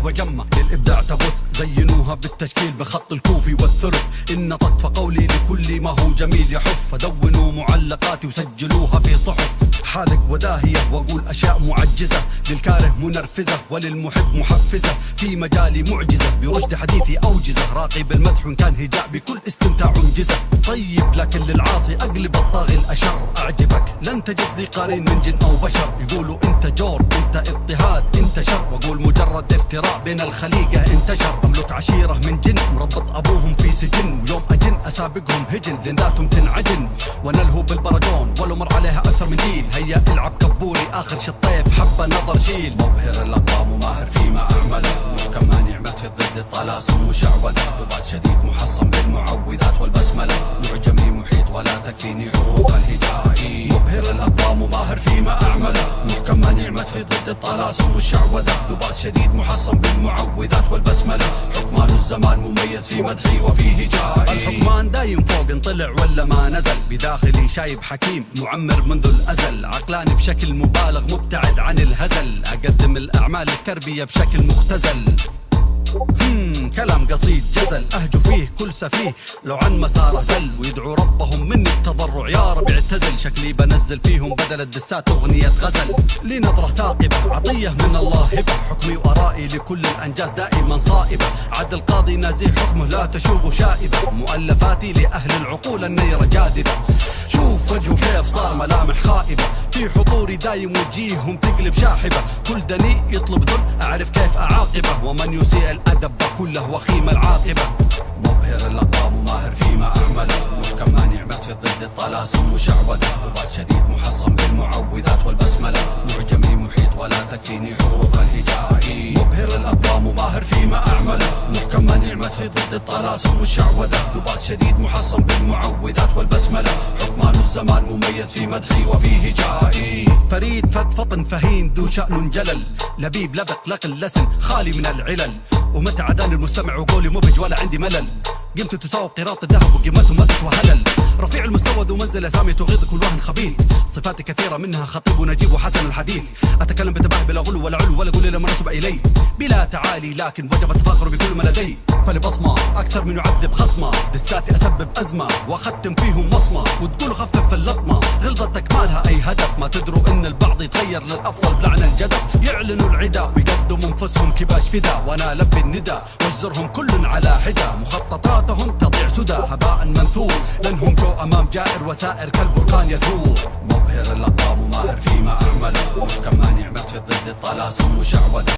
وجمة للإبداع تبث، زينوها بالتشكيل بخط الكوفي والثلث. إن طقف قولي لكل ما هو جميل يحف، فدونوا معلقاتي وسجلوها في صحف. حالق وداهية وأقول أشياء معجزة، للكاره منرفزة وللمحب محفزة. في مجالي معجزة برشد حديثي أوجزة، راقي بالمدح وإن كان هجاء بكل استمتاع جزة. طيب لكن للعاصي أقلب الطاغي الأشر، أعجبك لن تجد لي قارين من جن أو بشر. يقولوا أنت جور، أنت اضطهاد، أنت شر، وأقول مجرد افتراء بين الخليقة انتشر. أملك عشيرة من جن مربط أبوهم في سجن، ويوم أجن أسابقهم هجن لين ذاتهم تنعجن. ونلهو بالبرقون ولو مر عليها أكثر من جيل، هيا العب كبوري آخر شطيف حبة نظر شيل. مبهر الأقوام وماهر فيما أعمله، محكم ما نعمت في ضد الطلاسم وشعوذة. لباس شديد محصن بالمعوذات والبسملة، معجمي محيط ولا تكفيني حروف الهجاء. مبهر الأقوام وماهر فيما أعمله، محكم ما نعمت في ضد الطلاسم والشعوذة. لباس شديد محصن بالمعوذات والبسملة، حكمان الزمان مميز في مدحي وفي هجائي. الحكمان دايم فوق انطلع ولا ما نزل، بداخلي شايب حكيم معمر منذ الأزل. عقلاني بشكل مبالغ مبتعد عن الهزل، أقدم الأعمال التربية بشكل مختزل. كلام قصيد جزل أهجو فيه كل سفيه لو عن مساره زل، ويدعو ربهم مني التضرع يا رب اعتزل. شكلي بنزل فيهم بدل الدسات أغنية غزل، لي نظرة ثاقبة عطية من الله هبة. حكمي وآرائي لكل الأنجاز دائما صائبة، عد القاضي نازي حكمه لا تشوب شائبة. مؤلفاتي لأهل العقول النيرة جاذبة، شوف وجهه كيف صار ملامح خائبة. في حضوري دايم وجيههم تقلب شاحبة، كل دنيء يطلب ذل أعرف كيف أعاقبه، ومن يسيء الأدب كله وخيم العاقبة. مبهر الأقوام وماهر فيما أعمله، محكم ما نعمت في ضد الطلاسم وشعوذة. لباس شديد محصن بالمعوذات والبسملة، معجمي محيط ولا تكفيني حروف الهجاء. مبهر الأقوام وماهر فيما أعمله، محكم ما نعمت في ضد الطلاسم والشعوذة. لباس شديد محصن بالمعوذات والبسملة، حكمان الزمان مميز في مدحي وفي هجائي. فريد فطن فهيم ذو شأن جلل، لبيب لبق لقل لسن خالي من العلل. ومتى عداني المستمع وقولي مبهج ولا عندي ملل، قمت تساوي قيراط الذهب وقيمته ما تسوى هلل. رفيع المستوى ذو منزل سامي تغيظ كل وهن خبيث، صفاتي كثيرة منها خطيب ونجيب وحسن الحديث. أتكلم بتباهي بلا غلو ولا علو ولا قول لما نسب إلي، بلا تعالي لكن وجب التفاخر بكل ما لدي. فلبصمة أكثر من يعذب خصمة، في دساتي أسبب أزمة وأختم فيهم وصمة. وتقول خفف اللطمة غلطتك مالها أي هدف، ما تدروا إن البعض يتغير للأفضل بلعن الجدف. يعلنوا العدا ويقدموا أنفسهم كباش فدا، وأنا لبي الندى واجزرهم كل على حدا. مخططاتهم تضيع سدى هباء منثور، لأنهم جو أمام جائر وثائر كالبركان يثور. مبهر الأقوام وماهر فيما أعمله، محكم ما نعمت في ضد الطلاسم وشعوذة.